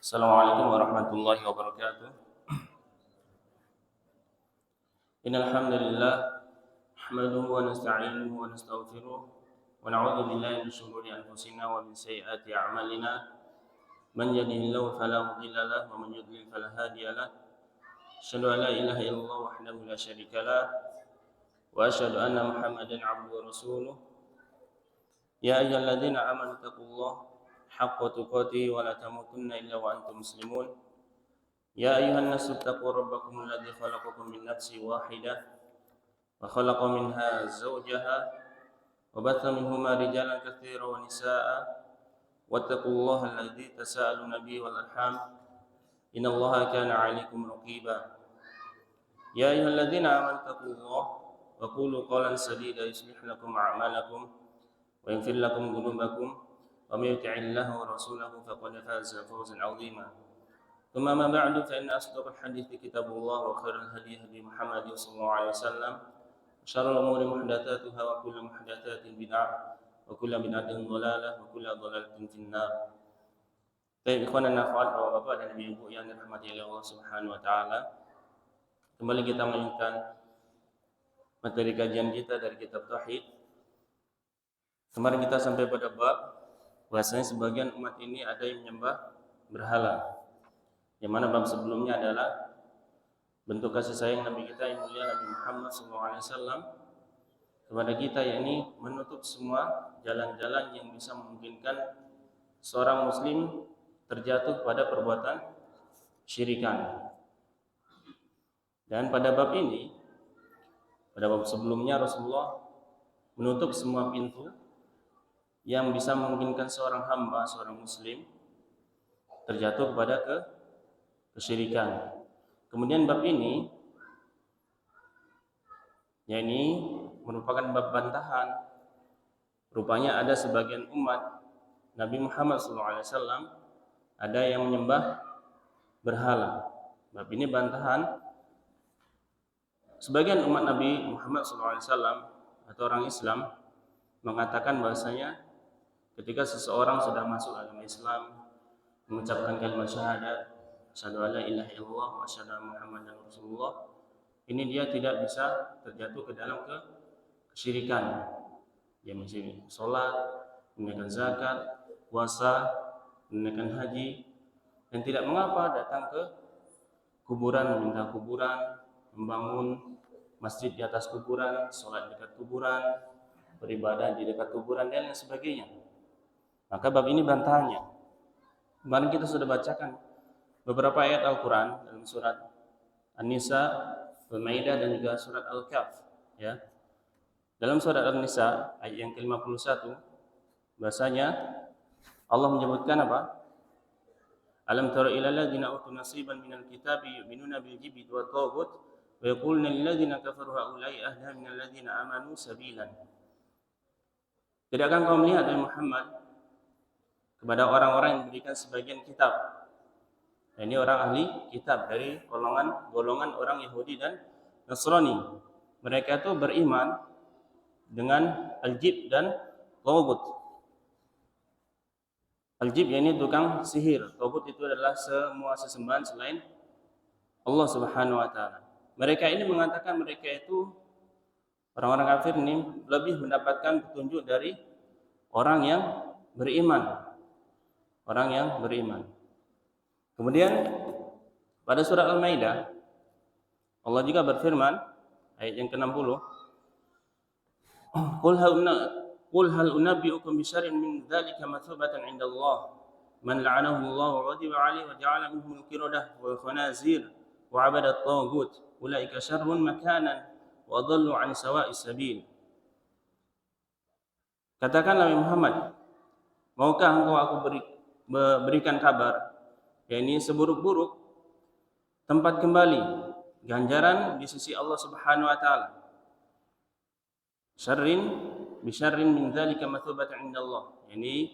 Assalamualaikum warahmatullahi wabarakatuh. Innal hamdalillah nahmaduhu wa nasta'inuhu wa nastaghfiruh wa na'udzu billahi min shururi anfusina wa min sayyiati a'malina. Man yahdihillahu fala mudilla lahu wa man yudlil fala hadiya lahu. Asyhadu an la ilaha illallah wahdahu la syarika lah wa asyhadu anna Muhammadan 'abduhu wa rasuluh. Ya ayyuhalladzina amanu taqullaha haqqa tuqatih wa la tamutunna illa wa antum muslimun. Ya ayuhan nasu taqu rabbakum alladzi khalaqakum min nafsin wahidah wa khalaqa minha zawjaha wa batha minhuma rijalan katsiran wa nisaa'a wattaqullaha alladzi tasaaluna bihi wal arham innallaha kana 'alaykum raqiba. Ya ayyuhalladzina amanu taqullaha wa qulu qawlan sadida yuslih lakum a'malakum wa yaghfir lakum dhunubakum wa may yuti'illaha wa rasulahu faqad faza fawzan 'azima. ثم ما بعد فإن أصدق الحديث كتاب الله وخير الهدي هدي محمد صلى الله عليه وسلم وشر الأمور محدثاتها وكل محدثات بدعة وكل بدعة ضلالة وكل ضلالة في النار. Baik, ikhwan dan akhwat, bapak-bapak dan ibu-ibu yang dirahmati oleh Allah Subhanahu wa taala. Kembali kita melanjutkan materi kajian kita dari kitab Tauhid. Kemarin kita sampai pada bab bahwasanya sebagian umat ini ada yang menyembah berhala. Yang mana bab sebelumnya adalah bentuk kasih sayang Nabi kita yang mulia Nabi Muhammad SAW kepada kita, yakni menutup semua jalan-jalan yang bisa memungkinkan seorang muslim terjatuh pada perbuatan syirikan. Dan pada bab ini, pada bab sebelumnya Rasulullah menutup semua pintu yang bisa memungkinkan seorang hamba, seorang muslim terjatuh kepada kesyirikan. Kemudian bab ini yakni merupakan bab bantahan. Rupanya ada sebagian umat Nabi Muhammad SAW ada yang menyembah berhala. Bab ini bantahan sebagian umat Nabi Muhammad SAW atau orang Islam mengatakan bahasanya ketika seseorang sudah masuk agama Islam, mengucapkan kalimat syahadat asyhadu alla ilaha illallah wa asyhadu anna Muhammadan Rasulullah, ini dia tidak bisa terjatuh ke dalam kesyirikan. Dia masih sholat, menunaikan zakat, puasa, menunaikan haji, dan tidak mengapa datang ke kuburan, meminta kuburan, membangun masjid di atas kuburan, sholat di dekat kuburan, beribadah di dekat kuburan, dan lain sebagainya. Maka bab ini bantahannya. Kemarin kita sudah bacakan beberapa ayat Al-Quran dalam surat An-Nisa, Al-Maidah, dan juga surat Al-Kahf. Ya. Dalam surat An-Nisa ayat yang ke-51, bahasanya Allah menyebutkan apa? Alam tara ilal ladzina utu nasiban minal kitabi yu'minuna bil jibti wat taghut wa yaquluna lil ladzina kafaru haula'i ahda minal ladzina amanu sabilan. Tidakkah kau melihat dari Muhammad kepada orang-orang yang diberikan sebagian kitab? Ini orang ahli kitab dari golongan orang Yahudi dan Nasrani. Mereka itu beriman dengan al-jib dan taghut. Al-jib yakni tukang sihir. Taghut itu adalah semua sesembahan selain Allah Subhanahu wa taala. Mereka ini mengatakan mereka itu orang-orang kafir ini lebih mendapatkan petunjuk dari orang yang beriman. Orang yang beriman. Kemudian pada surat Al-Maidah Allah juga berfirman ayat yang ke-60, Qul hal unabbi'ukum bisyarrin min dzalika mathubatan 'inda Allah man la'anahu Allah wa ghadiba 'alaihi wa ja'ala minhum al-qiradah wal khanazir wa 'abada at-taghut ulaika syarrun makanan wa dhallu 'an sawa'is sabil. Katakanlah Muhammad, maukah engkau aku berikan kabar, yakni seburuk-buruk tempat kembali ganjaran di sisi Allah Subhanahu wa taala. Bisyarrin min dzalika mathubatan indallah. Ini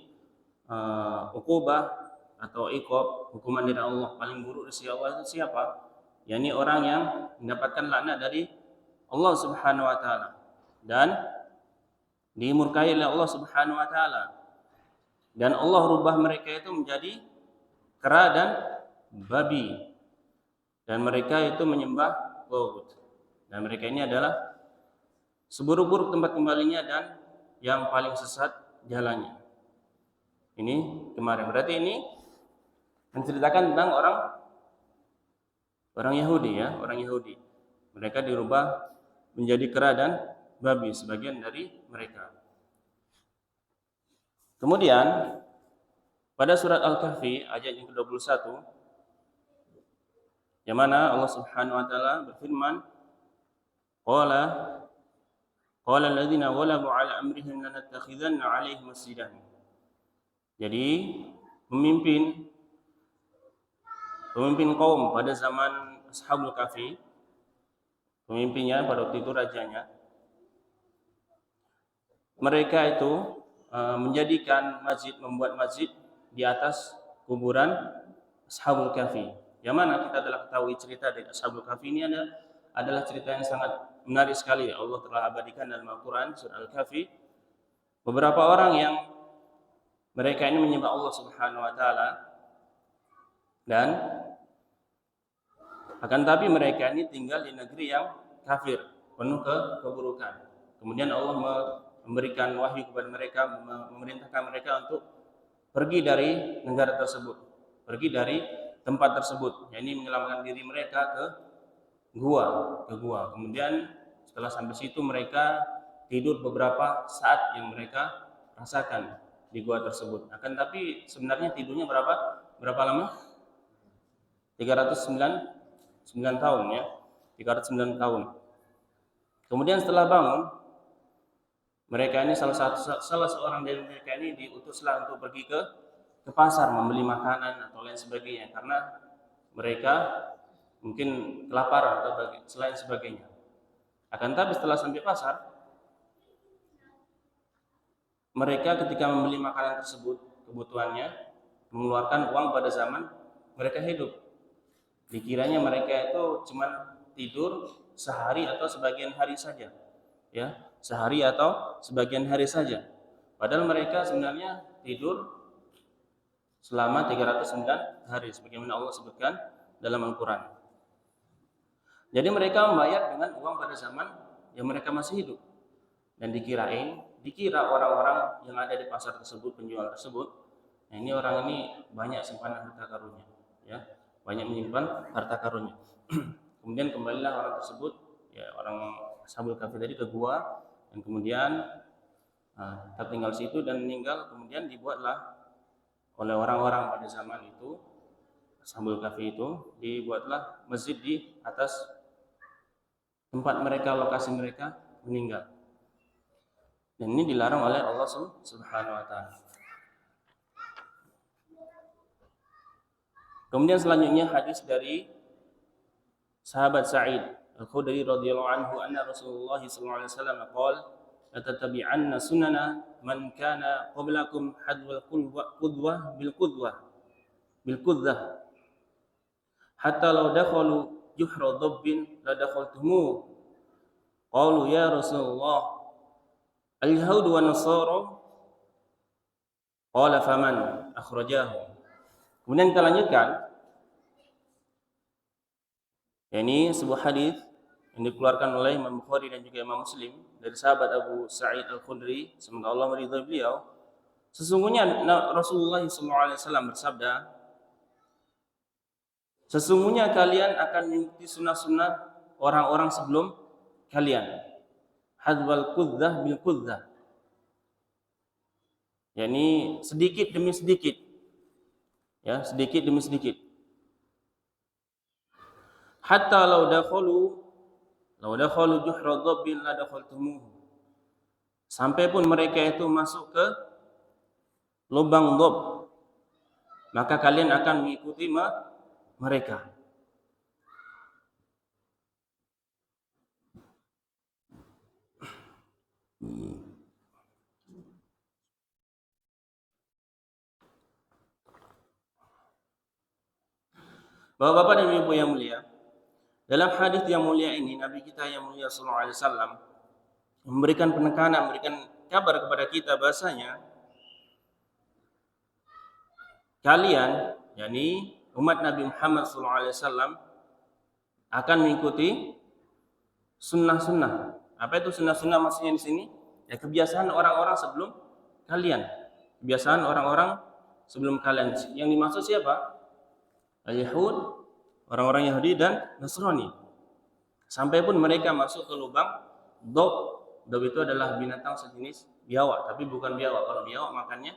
uqubah atau iqab, hukuman dari Allah paling buruk di sisi Allah itu siapa? Yakni orang yang mendapatkan laknat dari Allah Subhanahu wa taala dan dimurkai oleh Allah Subhanahu wa taala. Dan Allah rubah mereka itu menjadi kera dan babi, dan mereka itu menyembah Tagut, dan mereka ini adalah seburuk-buruk tempat kembalinya dan yang paling sesat jalannya. Ini kemarin, berarti ini menceritakan tentang orang Yahudi, ya, orang Yahudi. Mereka dirubah menjadi kera dan babi, sebagian dari mereka. Kemudian pada surat Al-Kahfi ayat yang ke-21, yang mana Allah Subhanahu wa taala berfirman, qala alladziina ghalabu 'ala amrihim lanattakhidanna 'alaihim masjidan. Jadi pemimpin kaum pada zaman Ashabul Kahfi, pemimpinnya pada waktu itu rajanya, mereka itu menjadikan masjid, membuat masjid di atas kuburan Ashabul Kahfi. Yang mana kita telah ketahui cerita dari Ashabul Kahfi ini adalah cerita yang sangat menarik sekali. Allah telah abadikan dalam Al-Quran surah Al-Kahfi beberapa orang yang mereka ini menyembah Allah Subhanahu wa taala, dan akan tapi mereka ini tinggal di negeri yang kafir, penuh keburukan. Kemudian Allah memberikan wahyu kepada mereka, memerintahkan mereka untuk pergi dari negara tersebut, pergi dari tempat tersebut, yakni menyelamatkan diri mereka ke gua. Kemudian setelah sampai situ mereka tidur beberapa saat yang mereka rasakan di gua tersebut. Akan tapi sebenarnya tidurnya berapa lama? 309 tahun, ya. 309 tahun. Kemudian setelah bangun, mereka ini salah seorang dari mereka ini diutuslah untuk pergi ke pasar membeli makanan atau lain sebagainya, karena mereka mungkin kelaparan atau selain sebagainya. Akan tapi setelah sampai pasar, mereka ketika membeli makanan tersebut, kebutuhannya, mengeluarkan uang pada zaman mereka hidup. Dikiranya mereka itu cuma tidur sehari atau sebagian hari saja, ya, sehari atau sebagian hari saja. Padahal mereka sebenarnya tidur selama 309 hari, sebagaimana Allah sebutkan dalam Al-Quran. Jadi mereka membayar dengan uang pada zaman yang mereka masih hidup, dan dikira orang-orang yang ada di pasar tersebut, penjual tersebut, nah ini orang ini banyak simpanan harta karunnya, ya, banyak menyimpan harta karunnya. Kemudian kembalilah orang tersebut, ya, orang Ashabul Kahfi tadi ke gua, dan kemudian tertinggal situ dan meninggal. Kemudian dibuatlah oleh orang-orang pada zaman itu, Ashabul Kahfi itu, dibuatlah masjid di atas tempat mereka, lokasi mereka meninggal. Dan ini dilarang oleh Allah Subhanahu wa taala. Kemudian selanjutnya hadis dari sahabat Sa'id Al-Khudri radhiyallahu anhu, anna Rasulullah sallallahu alaihi wasallam qala la tattabi'anna sunana man kana qablakum hadwal qudwah bil qudwah hatta law dakhalu juhra dabbin la dakhaltumuh. Qalu ya Rasulullah al-yahud wa nasara, qala faman akhrajahu. Kemudian kita lanjutkan, ini sebuah hadis yang dikeluarkan oleh Imam Bukhari dan juga Imam Muslim dari sahabat Abu Sa'id Al-Khudri, semoga Allah meridhai beliau. Sesungguhnya Rasulullah SAW bersabda, sesungguhnya kalian akan mengikuti sunnah-sunnah orang-orang sebelum kalian. Hadwal quddah bil quddah, yakni sedikit demi sedikit, ya, sedikit demi sedikit. Hatta law dakhalu juhra dhabbin la dakhaltumuhu, sampai pun mereka itu masuk ke lubang dhab, maka kalian akan mengikuti mereka. Bapak-bapak dan ibu yang mulia, dalam hadis yang mulia ini Nabi kita yang mulia sallallahu alaihi wasallam memberikan penekanan, memberikan kabar kepada kita bahasanya kalian yakni umat Nabi Muhammad SAW akan mengikuti sunnah-sunnah. Apa itu sunnah-sunnah maksudnya di sini? Ya kebiasaan orang-orang sebelum kalian. Kebiasaan orang-orang sebelum kalian. Yang dimaksud siapa? Al-Yahud, orang-orang Yahudi dan Nasrani. Sampai pun mereka masuk ke lubang dob. Dob itu adalah binatang sejenis biawak, tapi bukan biawak. Kalau biawak makannya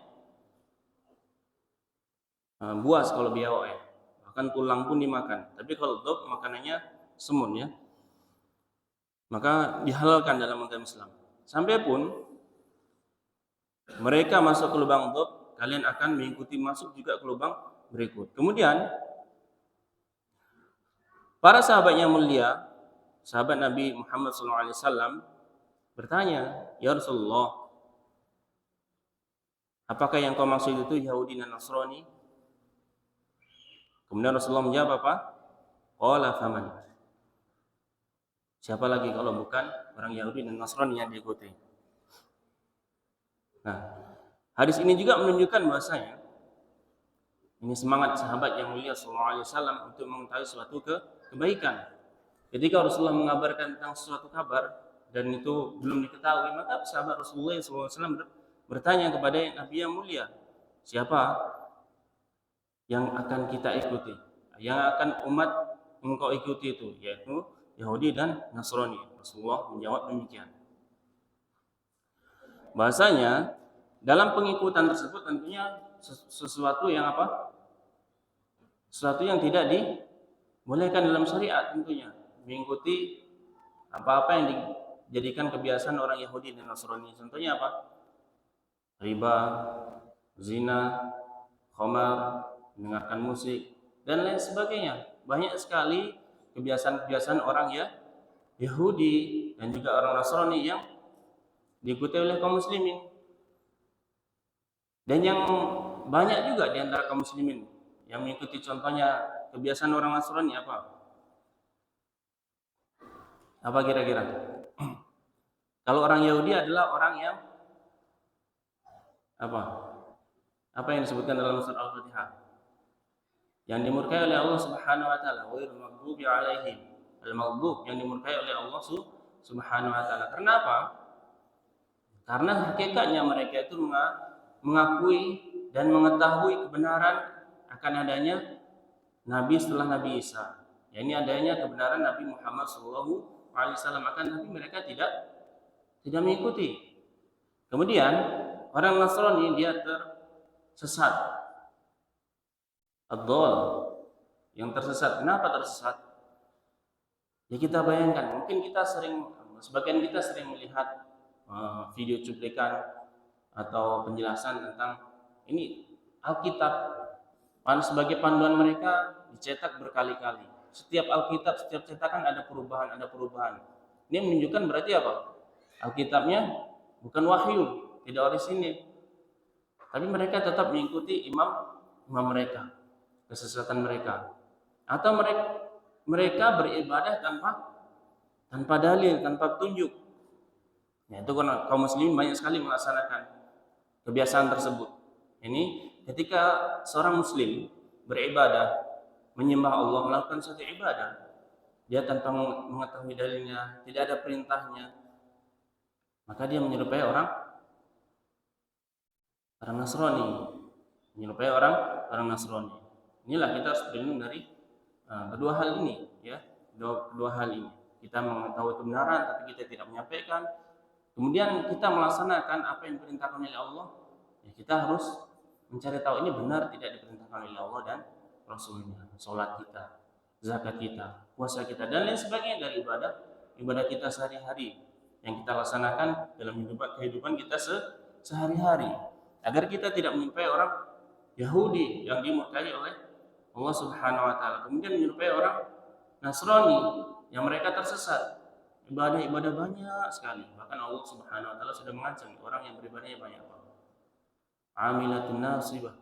buas kalau biawak ya. Bahkan tulang pun dimakan. Tapi kalau dob makanannya semut ya. Maka dihalalkan dalam agama Islam. Sampai pun mereka masuk ke lubang dob, kalian akan mengikuti masuk juga ke lubang berikut. Kemudian para sahabat yang mulia, sahabat Nabi Muhammad SAW bertanya, "Ya Rasulullah, apakah yang kau maksud itu Yahudi dan Nasrani?" Kemudian Rasulullah menjawab apa? Qala faman. Siapa lagi kalau bukan orang Yahudi dan Nasrani yang diikuti? Nah, hadis ini juga menunjukkan bahasanya ini semangat sahabat yang mulia SAW untuk mengetahui suatu kebaikan. Ketika Rasulullah mengabarkan tentang suatu kabar dan itu belum diketahui, maka sahabat Rasulullah SAW bertanya kepada Nabi yang mulia, siapa yang akan kita ikuti? Yang akan umat engkau ikuti itu, yaitu Yahudi dan Nasrani. Rasulullah menjawab demikian. Bahasanya dalam pengikutan tersebut tentunya sesuatu yang apa? Sesuatu yang tidak dibolehkan dalam syariat tentunya. Mengikuti apa-apa yang dijadikan kebiasaan orang Yahudi dan Nasrani. Contohnya apa? Riba, zina, khamar, mendengarkan musik, dan lain sebagainya. Banyak sekali kebiasaan-kebiasaan orang ya Yahudi dan juga orang Nasrani yang diikuti oleh kaum muslimin. Dan yang banyak juga di antara kaum muslimin yang mengikuti contohnya kebiasaan orang Nasrani apa? Apa kira-kira? Kalau orang Yahudi adalah orang yang apa? Apa yang disebutkan dalam surat Al-Fatihah? Yang dimurkai oleh Allah Subhanahu wa taala, ghairil maghdubi alaihim. Al-maghdub yang dimurkai oleh Allah Subhanahu wa taala. Kenapa? Karena hakikatnya mereka itu mengakui dan mengetahui kebenaran akan adanya nabi setelah Nabi Isa. Ya, ini adanya kebenaran Nabi Muhammad SAW, akan tapi mereka tidak mengikuti. Kemudian orang Nasrani dia tersesat. Ad-dhal, yang tersesat. Kenapa tersesat? Ya kita bayangkan, mungkin sebagian kita sering melihat video cuplikan atau penjelasan tentang ini Alkitab. Sebagai panduan mereka dicetak berkali-kali. Setiap Alkitab, setiap cetakan ada perubahan. Ini menunjukkan berarti apa? Alkitabnya bukan wahyu, tidak orisinil. Tapi mereka tetap mengikuti imam mereka, kesesatan mereka. Atau mereka beribadah tanpa dalil, tanpa petunjuk. Ya, itu karena kaum muslimin banyak sekali melaksanakan kebiasaan tersebut. Ini ketika seorang muslim beribadah, menyembah Allah, melakukan suatu ibadah, dia tanpa mengetahui dalilnya, tidak ada perintahnya, maka dia menyerupai orang Nasrani, menyerupai orang Nasrani. Inilah kita harus berlindung dari kedua hal ini, ya. Kedua hal ini. Kita mengetahui kebenaran tapi kita tidak menyampaikan. Kemudian kita melaksanakan apa yang diperintahkan oleh Allah. Ya, kita harus mencari tahu ini benar tidak diperintahkan oleh Allah dan Rasulnya. Sholat kita, zakat kita, puasa kita, dan lain sebagainya dari ibadah kita sehari-hari yang kita laksanakan dalam kehidupan kita sehari-hari. Agar kita tidak menyerupai orang Yahudi yang dimurkai oleh Allah Subhanahu wa taala. Kemudian menyerupai orang Nasrani yang mereka tersesat. Ibadah banyak sekali. Bahkan Allah Subhanahu wa taala sudah mengancam orang yang beribadahnya banyak apa? Amilatun nasibah.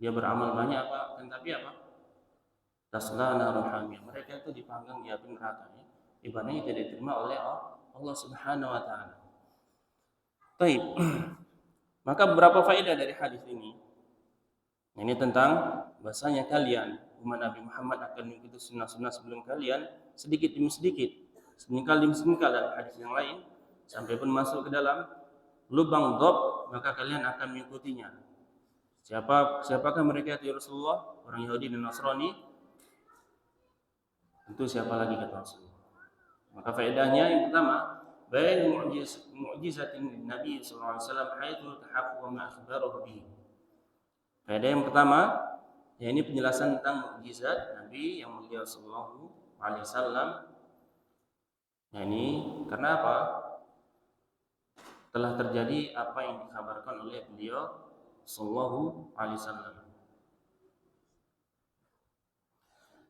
Dia beramal banyak apa? Tetapi apa? Tasla narun hamiyah. Mereka itu dipanggang di api neraka. Ya. Ibadahnya tidak diterima oleh Allah Subhanahu wa taala. Baik. Maka beberapa faedah dari hadis ini. Ini tentang bahasanya kalian umat Nabi Muhammad akan mengikuti sunnah-sunnah sebelum kalian sedikit demi sedikit, semingkal demi semingkal, dalam hadis yang lain, sampai pun masuk ke dalam lubang dhab, maka kalian akan mengikutinya. Siapakah mereka ya Rasulullah? Orang Yahudi dan Nasrani. Itu siapa lagi kata Rasulullah? Maka faedahnya yang pertama, bayan mu'jizatin Nabi sallallahu alaihi wasallam haitsu tahaqqaqa ma akhbarahu bihi. Faedah yang pertama, ya ini penjelasan tentang mukjizat Nabi yang mulia sallallahu alaihi wasallam. Ya ini karena apa? Telah terjadi apa yang dikabarkan oleh beliau sallallahu alaihi wasallam.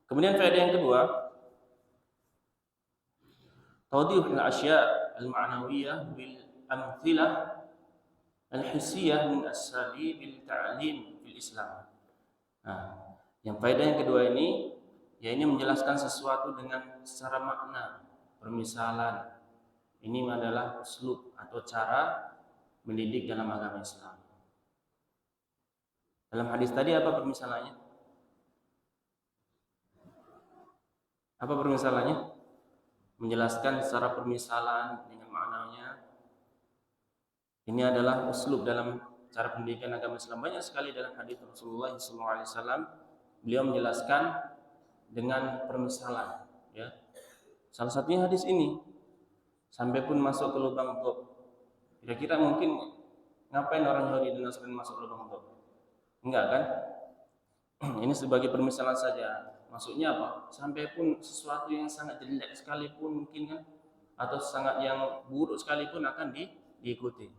Kemudian faedah yang kedua, tawdih al-asya' al-ma'nawiyah bil amthilah al-hissiyah min as-salib bil ta'lim fil Islam. Nah, yang faedah yang kedua ini, ya ini menjelaskan sesuatu dengan secara makna, permisalan. Ini adalah uslub atau cara mendidik dalam agama Islam. Dalam hadis tadi apa permisalannya? Apa permisalannya? Menjelaskan secara permisalan dengan maknanya. Ini adalah uslub dalam cara pendidikan agama Islam. Banyak sekali dalam hadis Rasulullah SAW, beliau menjelaskan dengan permisalan. Ya. Salah satunya hadis ini, sampai pun masuk ke lubang dhab. Kira-kira mungkin ngapain orang Yahudi dan Nasrani masuk ke lubang dhab? Enggak kan? Ini sebagai permisalan saja. Maksudnya apa? Sampai pun sesuatu yang sangat jelek sekalipun mungkin kan, atau sangat yang buruk sekalipun akan diikuti.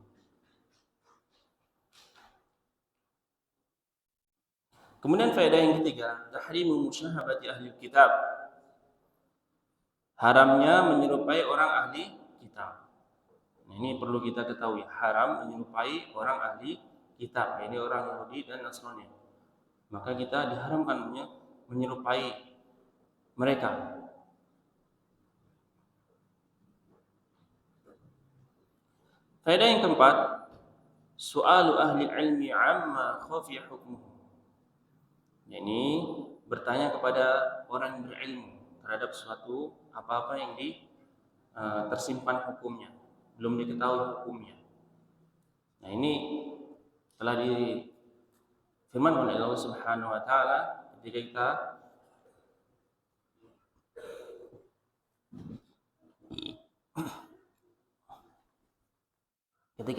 Kemudian faedah yang ketiga, tahrimu musyahabati ahli kitab. Haramnya menyerupai orang ahli kitab. Nah, ini perlu kita ketahui, haram menyerupai orang ahli kitab. Ini orang Yahudi dan Nasrani. Maka kita diharamkan menyerupai mereka. Faedah yang keempat, su'alu ahli ilmi amma khafiya hukmuhu. Ini bertanya kepada orang yang berilmu terhadap suatu apa-apa yang tersimpan hukumnya, belum diketahui hukumnya. Nah, ini telah difirman oleh Allah Subhanahu wa taala ketika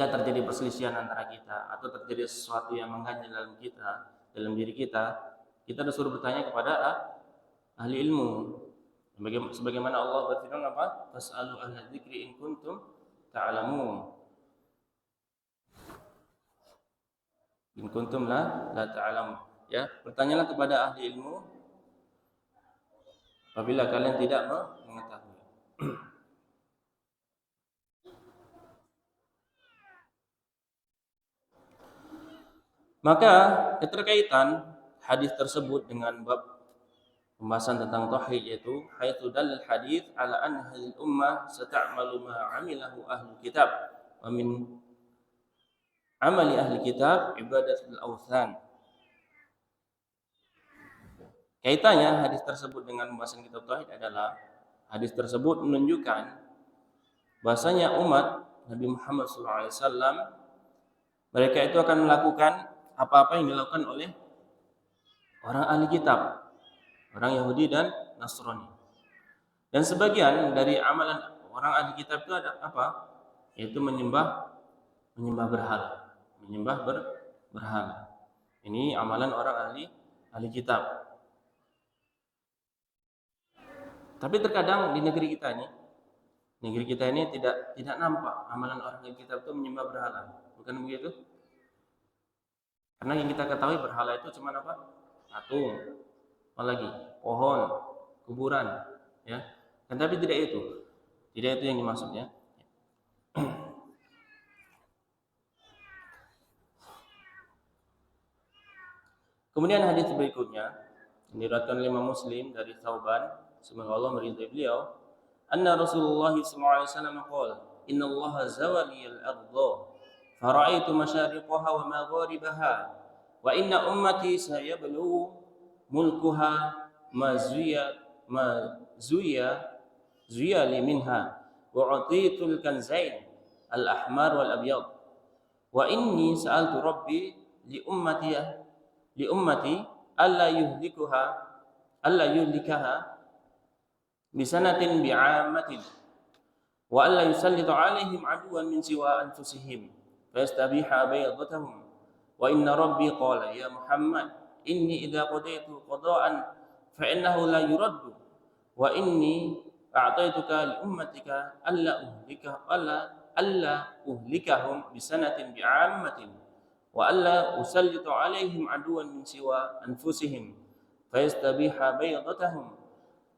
terjadi perselisihan antara kita atau terjadi sesuatu yang mengganjal dalam diri kita disuruh bertanya kepada ahli ilmu. Sebagaimana Allah berfirman apa? Fas'alu ahla dzikri in kuntum ta'lamun. In kuntum la ta'lamun. Ya, bertanyalah kepada ahli ilmu apabila kalian tidak mengetahui. Maka keterkaitan hadis tersebut dengan bab pembahasan tentang tauhid, yaitu haitsu dalal hadis ala anna hadhihi ummah sata'malu ma 'amilahu ahli kitab wa min amali ahli kitab ibadatul awthan. Kaitannya hadis tersebut dengan pembahasan kitab tauhid adalah hadis tersebut menunjukkan bahasanya umat Nabi Muhammad SAW mereka itu akan melakukan apa-apa yang dilakukan oleh orang ahli kitab, orang Yahudi dan Nasrani. Dan sebagian dari amalan orang ahli kitab itu ada apa? Yaitu menyembah berhala, berhala. Ini amalan orang ahli kitab. Tapi terkadang di negeri kita ini tidak nampak amalan orang ahli kitab itu menyembah berhala. Bukan begitu? Karena yang kita ketahui berhala itu cuma apa? Patung, apalagi pohon, kuburan, ya. Dan tapi tidak itu yang dimaksudnya. Kemudian hadis berikutnya diriwayatkan oleh Imam Muslim dari Thauban, semoga Allah meridai beliau, anna Rasulullah sallallahu alaihi wasallam qala, "Inna Allah zawali al-ardh, fara'aitu masyariqaha wa magharibaha, wa inna ummati sayablu mulkuha ma zuya li minha wa utitul kanzain al-ahmar wal abyad wa inni sa'altu rabbi li ummati alla yuhlikaha bisanatin bi'ammatin wa alla yusallitu 'alaihim 'aduwan min siwa anfusihim fayastabiha baydatahum wa inna rabbi qala ya Muhammad inni idza qadaitu qada'an fa innahu la yuraddu wa inni a'taituka li ummatika alla uhlikahum bisanatin bi'ammatin wa alla usallitu 'alaihim 'aduwan min siwa anfusihim fayastabiha baydatahum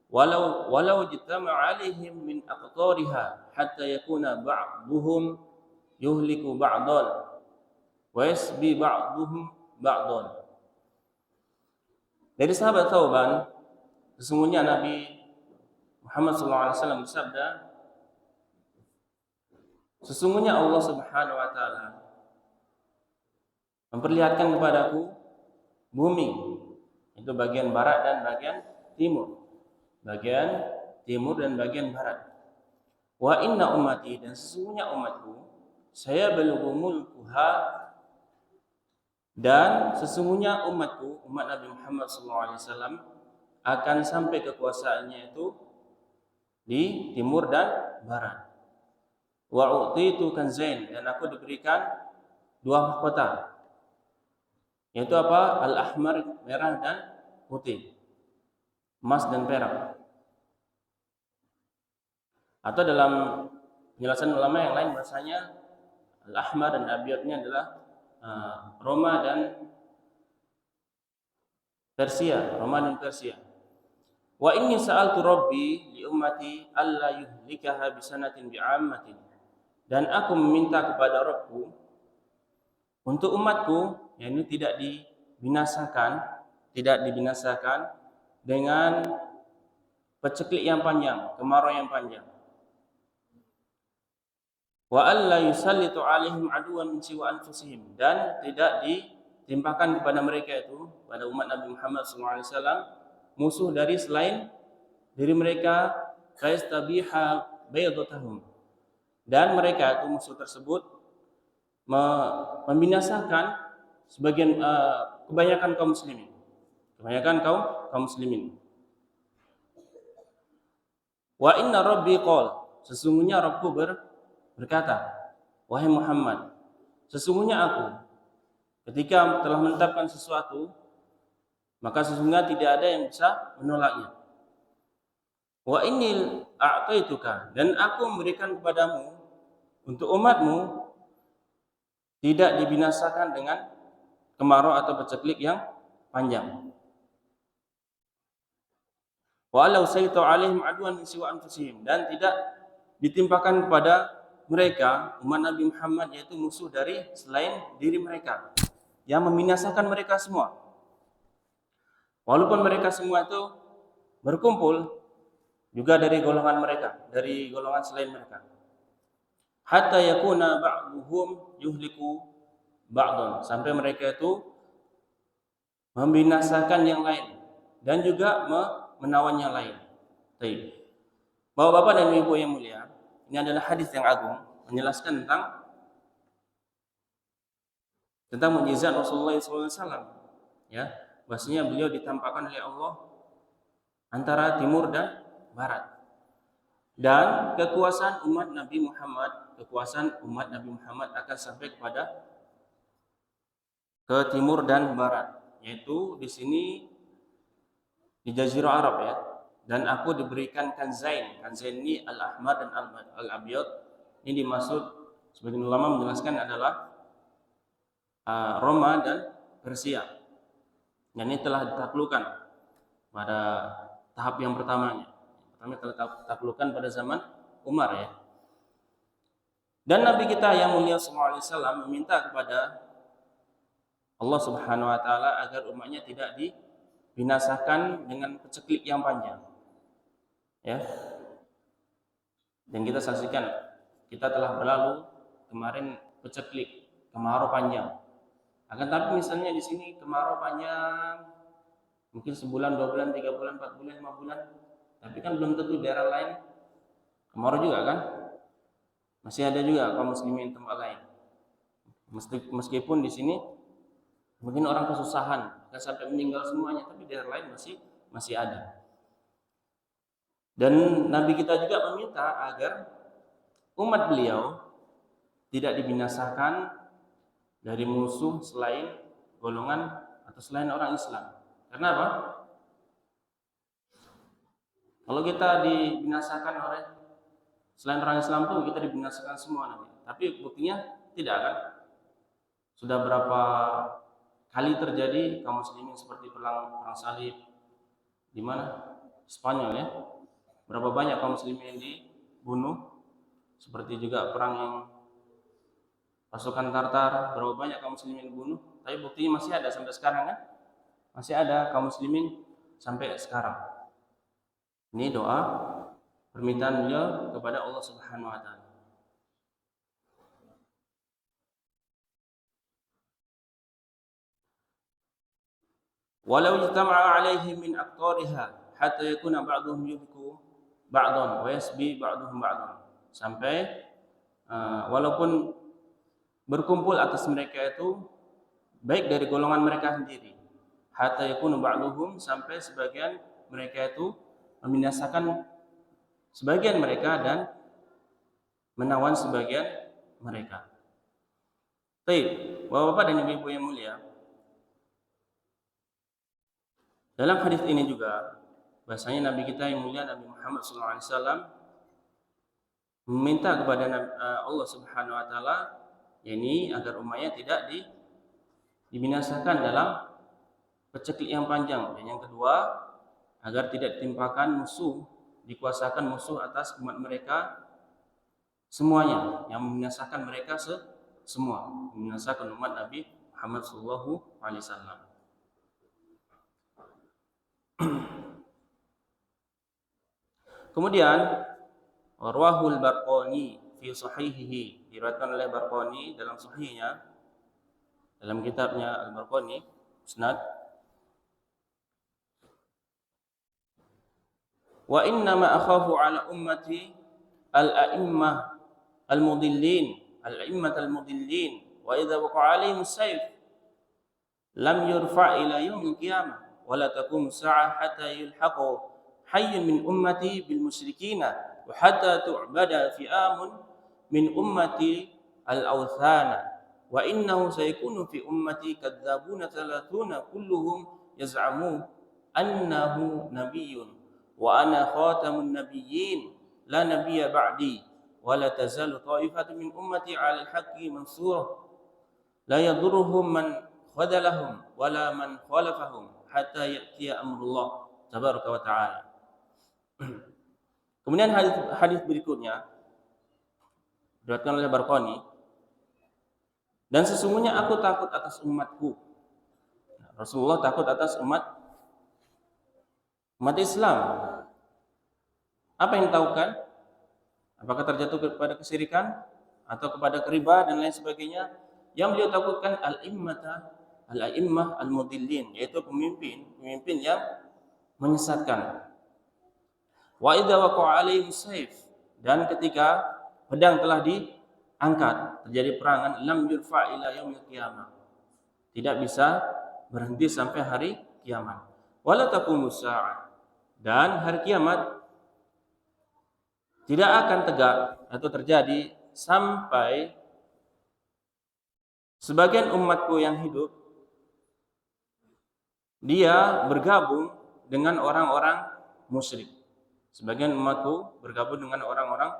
walau jitama 'alaihim min aqtariha hatta yakuna ba'duhum yuhliku ba'dan wa yasbi ba'duhum ba'dan. Dari sahabat Thauban, sesungguhnya Nabi Muhammad SAW bersabda, sesungguhnya Allah Subhanahu wa taala memperlihatkan kepadaku bumi, itu bagian barat dan bagian timur. Bagian timur dan bagian barat. Wa inna ummati, dan sesungguhnya umatku, saya belughu mulkuha, dan sesungguhnya umatku, umat Nabi Muhammad SAW akan sampai kekuasaannya itu di timur dan barat. Wa utitu kanzain, dan aku diberikan dua mahkota, yaitu apa? Al-ahmar, merah dan putih, emas dan perak. Atau dalam penjelasan ulama yang lain bahasanya al-ahmar dan abyadnya adalah Roma dan Persia, Roma dan Persia. Wa inni sa'altu rabbi li ummati alla yuhlikaha bisanatin bi'ammatin, dan aku meminta kepada Rabbku untuk umatku, yakni tidak dibinasakan dengan paceklik yang panjang, kemarau yang panjang. Wa alla yusallitu 'alaihim 'aduwan min siwa anfusihim, dan tidak ditimpakan kepada mereka itu, pada umat Nabi Muhammad SAW, musuh dari selain diri mereka, fayastabiha baydatahum, dan mereka itu, musuh tersebut, membinasakan sebagian kebanyakan kaum muslimin. Wa inna rabbi qol, sesungguhnya Rabbku berkata, wahai Muhammad, sesungguhnya aku ketika telah menetapkan sesuatu, maka sesungguhnya tidak ada yang bisa menolaknya. Wa inni a'taituka, dan aku memberikan kepadamu untuk umatmu tidak dibinasakan dengan kemarau atau paceklik yang panjang. Wa la usaitu 'alaihim 'aduwan min siwa anfusihim, dan tidak ditimpakan kepada mereka, umat Nabi Muhammad, yaitu musuh dari selain diri mereka yang membinasakan mereka semua. Walaupun mereka semua itu berkumpul juga dari golongan mereka, dari golongan selain mereka. Hatta yakuna ba'duhum yuhliku ba'dan, sampai mereka itu membinasakan yang lain dan juga menawan yang lain. Baik. Bapak-bapak dan ibu yang mulia, ini adalah hadis yang agung menjelaskan tentang mukjizat Rasulullah SAW. Ya, bahwasanya beliau ditampakkan oleh Allah antara timur dan barat. Dan kekuasaan umat Nabi Muhammad akan sampai ke timur dan barat, yaitu di sini di Jazirah Arab, ya. Dan aku diberikan kanzain ini al-ahmar dan al-abyad. Ini dimaksud, sebagian ulama menjelaskan, adalah Roma dan Persia. Dan ini telah ditaklukkan pada tahap yang pertamanya. Pertama telah ditaklukkan pada zaman Umar, ya. Dan Nabi kita yang mulia SAW meminta kepada Allah Subhanahu wa taala agar umatnya tidak dibinasakan dengan paceklik yang panjang. Ya. Dan kita saksikan, kita telah berlalu kemarin paceklik, kemarau panjang. Akan tapi misalnya di sini kemarau panjang Mungkin sebulan, 2 bulan, 3 bulan, 4 bulan, 5 bulan. Tapi kan belum tentu daerah lain kemarau juga kan. Masih ada juga kaum muslimin tempat lain. Meskipun di sini mungkin orang kesusahan, akan sampai meninggal semuanya, tapi daerah lain masih ada. Dan Nabi kita juga meminta agar umat beliau tidak dibinasakan dari musuh selain golongan atau selain orang Islam. Karena apa? Kalau kita dibinasakan oleh selain orang Islam tuh kita dibinasakan semua nanti. Tapi buktinya tidak kan? Sudah berapa kali terjadi kaum muslimin seperti perang salib di mana? Spanyol ya. Berapa banyak kaum muslimin dibunuh? Seperti juga perang yang pasukan Tartar, berapa banyak kaum muslimin dibunuh? Tapi buktinya masih ada sampai sekarang kan? Masih ada kaum muslimin sampai sekarang. Ini doa permintaan beliau kepada Allah Subhanahu wa taala. Walau ijtama'a 'alaihi min aqtariha hatta yakuna ba'dhum yuhliku ba'dhan wa yasbi ba'dhum ba'dhan. Sampai walaupun berkumpul atas mereka itu baik dari golongan mereka sendiri, hatta yakunu ba'dhum, sampai sebagian mereka itu membinasakan sebagian mereka dan menawan sebagian mereka. Baik, Bapak-bapak dan Ibu-ibu yang mulia, dalam hadis ini juga bahasanya Nabi kita yang mulia Nabi Muhammad SAW meminta kepada Allah Subhanahu wa taala yakni agar umatnya tidak dibinasakan dalam peceklik yang panjang, dan yang kedua agar tidak ditimpakan musuh, dikuasakan musuh atas umat mereka semuanya, yang membinasakan mereka semua, membinasakan umat Nabi Muhammad SAW. Kemudian Rawahul Barqani fi sahihihi, diriwayatkan oleh Barqani dalam sahihnya, dalam kitabnya Al-Barqani Musnad. Wa inna ma akhafu ala ummati al-a'immah al-mudillin, wa idza waqa'a alaihim as-sayf lam yurfa' ila yaumil qiyamah wa la taqumu as-sa'ah hatta yulhaqu hayyun min ummati bil musyrikina wa hatta tu'bada fi'amun min ummati al-awthana wa innahu sayakunu fi ummati kadzabuna 30 kulluhum yaz'amu annahu nabiyyun wa ana khatamun nabiyyin la nabiyya ba'di wa la tazalu ta'ifatu min ummati 'ala al-haqqi mansurah la yadurruhum man khadalahum wa la man khalafahum hatta ya'tiya amrullah tabaraka wa ta'ala. Kemudian hadis berikutnya diriwayatkan oleh Barqani, dan sesungguhnya aku takut atas umatku. Rasulullah takut atas umat Islam. Apa yang tahukan? Apakah terjatuh kepada kesyirikan atau kepada riba dan lain sebagainya? Yang beliau takutkan al-a'immah al-mudillin, yaitu pemimpin yang menyesatkan. Wa idza waqa'a alaihim sayf, dan ketika pedang telah diangkat, terjadi perangan, lam yurfa' ila yaumil qiyamah, tidak bisa berhenti sampai hari kiamat. Wala taqumus sa'ah, dan hari kiamat tidak akan tegak atau terjadi sampai sebagian umatku yang hidup dia bergabung dengan orang-orang musyrik. Sebagian umatku bergabung dengan orang-orang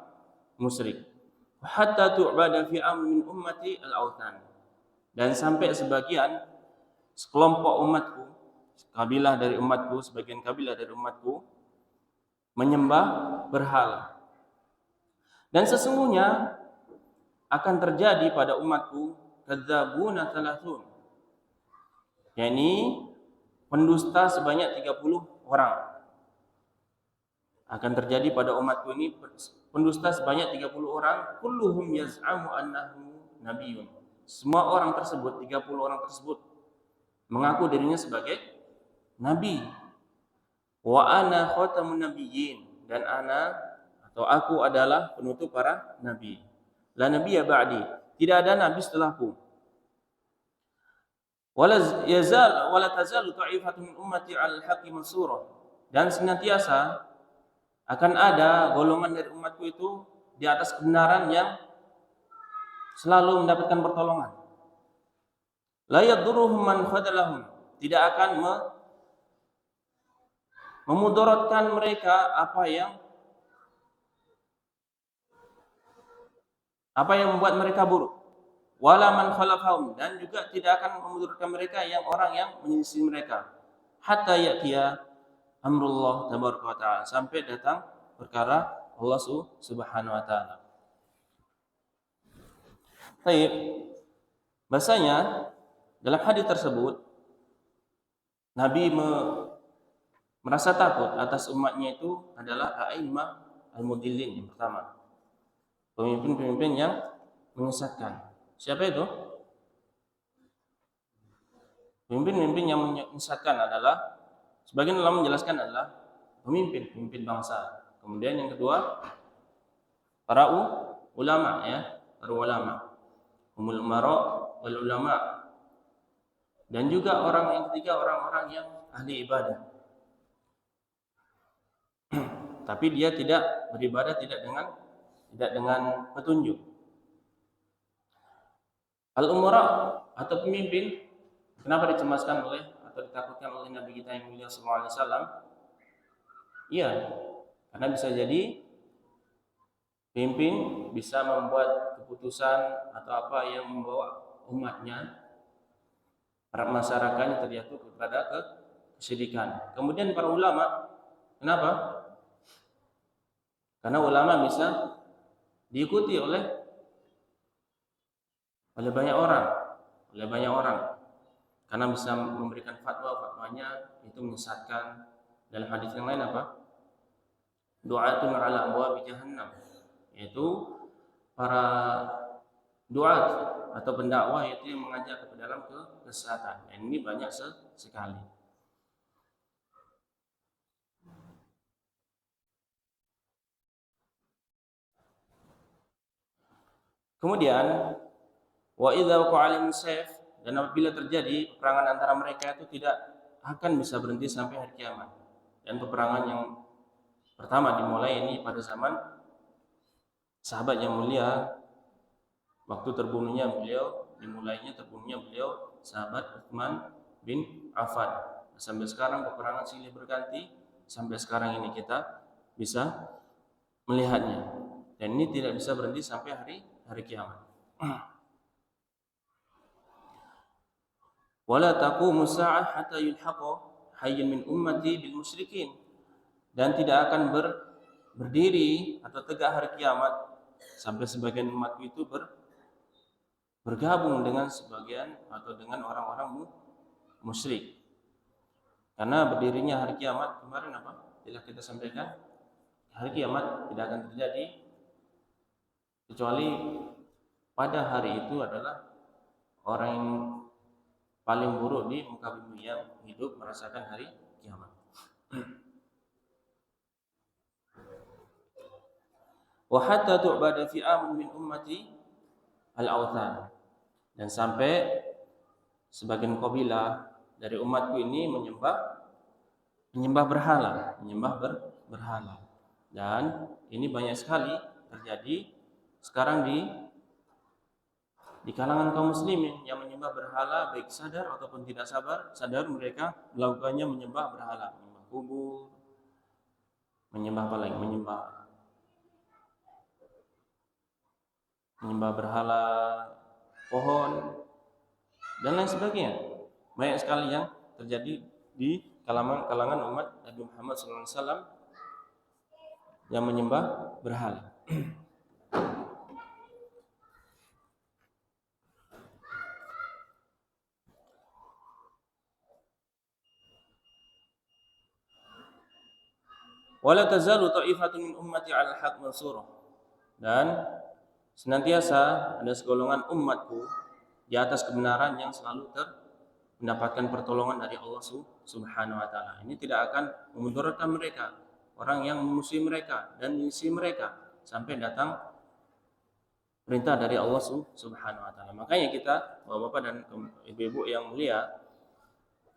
musyrik. Hatta tu'bada fi min ummati al-awthan, dan sampai sebagian sekelompok umatku, sebagian kabilah dari umatku menyembah berhala. Dan sesungguhnya akan terjadi pada umatku kadzabuna 30, yakni pendusta sebanyak 30 orang. Akan terjadi pada umatku ini pendusta sebanyak 30 orang, kulluhum yaz'amu annahu nabiyyun. Semua orang tersebut, 30 orang tersebut mengaku dirinya sebagai nabi. Wa ana khatamun nabiyyin, dan aku adalah penutup para nabi. La nabiyya ba'di, tidak ada nabi setelahku. Wala tazalu ta'ifatun min ummati 'alal haqqi mansurah, dan senantiasa akan ada golongan dari umatku itu di atas kebenaran yang selalu mendapatkan pertolongan. La yadurruhum man khadalahum, tidak akan memudaratkan mereka apa yang membuat mereka buruk. Wala man khalafahum, dan juga tidak akan memudaratkan mereka orang yang menyelisih mereka. Hatta ya'tiya amrullah tabaraka wa ta'ala, sampai datang perkara Allah Subhanahu wa taala. Baik. Bahasanya dalam hadis tersebut Nabi merasa takut atas umatnya itu adalah a'immah al-mudillin, yang pertama, pemimpin-pemimpin yang menyesatkan. Siapa itu? Pemimpin-pemimpin yang menyesatkan adalah, sebagian ulama menjelaskan, adalah pemimpin bangsa. Kemudian yang kedua, para ulama, para ulama, umul umara wal ulama, dan juga yang ketiga orang-orang yang ahli ibadah. Tapi dia tidak beribadah tidak dengan petunjuk. Al-umara atau pemimpin, kenapa dicemaskan atau ditakutkan oleh Nabi kita yang mulia sallallahu alaihi wasallam? Iya, karena bisa jadi pemimpin bisa membuat keputusan atau apa yang membawa umatnya, masyarakatnya terjatuh kepada kesyirikan. Kemudian para ulama, kenapa? Karena ulama bisa diikuti oleh banyak orang, karena bisa memberikan fatwanya itu menyesatkan. Dalam hadis yang lain apa? Du'atun ala abwabi jahannam, yaitu para duat atau pendakwah itu yang mengajak ke dalam kesesatan. Dan ini banyak sekali. Kemudian wa idza waqa'a al-sayf, dan apabila terjadi peperangan antara mereka itu tidak akan bisa berhenti sampai hari kiamat. Dan peperangan yang pertama dimulai ini pada zaman sahabat yang mulia, waktu terbunuhnya beliau sahabat Utsman bin Affan. Sampai sekarang peperangan silih berganti, sampai sekarang ini kita bisa melihatnya. Dan ini tidak bisa berhenti sampai hari kiamat. Wala taqumu sa'ah hatta yulhaqa hayyun min ummati bil musyrikin, dan tidak akan berdiri atau tegak hari kiamat sampai sebagian umatku itu bergabung dengan sebagian atau dengan orang-orang musyrik. Karena berdirinya hari kiamat kemarin apa? Tidak kita sampaikan, hari kiamat tidak akan terjadi kecuali pada hari itu adalah orang yang paling buruk di muka bumi yang hidup merasakan hari kiamat. Wa hatta tu'bada fi amin min ummati al-awthan, dan sampai sebagian kabilah dari umatku ini menyembah berhala. Dan ini banyak sekali terjadi sekarang di kalangan kaum muslimin yang menyembah berhala, baik sadar ataupun tidak sadar mereka melakukannya, menyembah berhala, menyembah kubur, menyembah apa lagi? Menyembah berhala, pohon, dan lain sebagainya. Banyak sekali yang terjadi di kalangan umat Nabi Muhammad SAW yang menyembah berhala. Wala tazalu ta'ifatun min ummati 'alal haqq mansurah, dan senantiasa ada segolongan umatku di atas kebenaran yang selalu mendapatkan pertolongan dari Allah Subhanahu wa taala. Ini tidak akan memudaratkan mereka, orang yang memusuhi mereka dan menyisi mereka sampai datang perintah dari Allah Subhanahu wa taala. Makanya kita, Bapak-bapak dan Ibu-ibu yang mulia,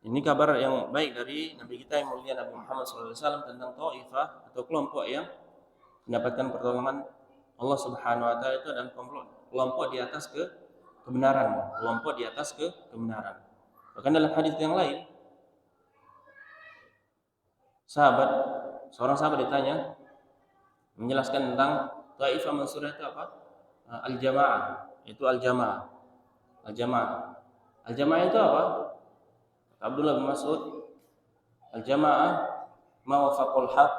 ini kabar yang baik dari Nabi kita yang mulia Nabi Muhammad SAW tentang Taifah atau kelompok yang mendapatkan pertolongan Allah Subhanahu wa taala itu adalah kelompok di atas kebenaran, kelompok di atas kebenaran. Bahkan dalam hadis yang lain, seorang sahabat ditanya menjelaskan tentang Taifah Mansurah itu apa? Al-Jamaah, itu Al-Jamaah. Al-Jamaah. Al-Jamaah itu apa? Abdullah bin Mas'ud, Al-Jamaah ma wafaqul haq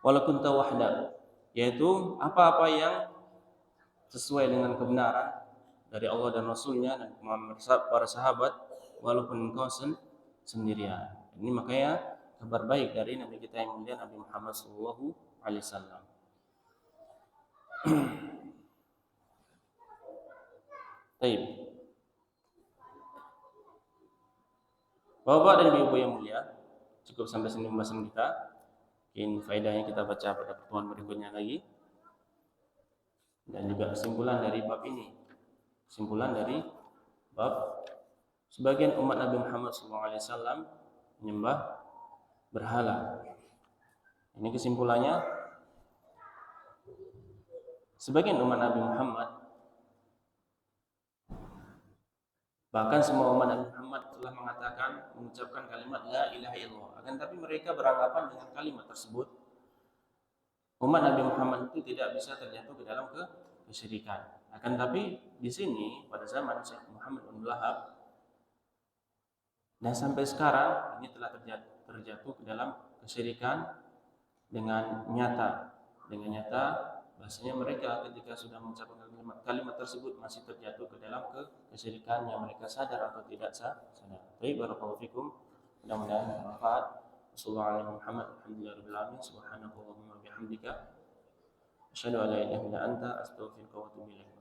walau kunta wahda, yaitu apa-apa yang sesuai dengan kebenaran dari Allah dan Rasulnya dan para sahabat walaupun engkau sendirian. Ini makanya kabar baik dari Nabi kita yang mulia Nabi Muhammad sallallahu alaihi wasallam. Baik. Bapak dan Ibu yang mulia, cukup sampai sini pembahasan kita. Mungkin faedahnya kita baca pada pertemuan berikutnya lagi. Dan juga kesimpulan dari bab ini. Kesimpulan dari bab sebagian umat Nabi Muhammad SAW menyembah berhala. Ini kesimpulannya, sebagian umat Nabi Muhammad, bahkan semua umat Nabi Muhammad telah mengucapkan kalimat la ilaha illallah. Akan tapi mereka beranggapan dengan kalimat tersebut umat Nabi Muhammad itu tidak bisa terjatuh ke dalam kesyirikan. Akan tapi di sini pada zaman Syekh Muhammad bin Wahab dan sampai sekarang ini telah terjatuh ke dalam kesyirikan dengan nyata. Dengan nyata bahasanya mereka ketika sudah mengucapkan kalimat tersebut masih terjatuh ke dalam kesyirikan yang mereka sadar atau tidak sadar. Baik, barakallahu fikum. Mudah-mudahan bermanfaat. Sallallahu Muhammad alhamdulillahirabbil alamin subhanakallahumma wa bihamdika asyhadu an la ilaha illa anta astaghfiruka wa atubu ilaik.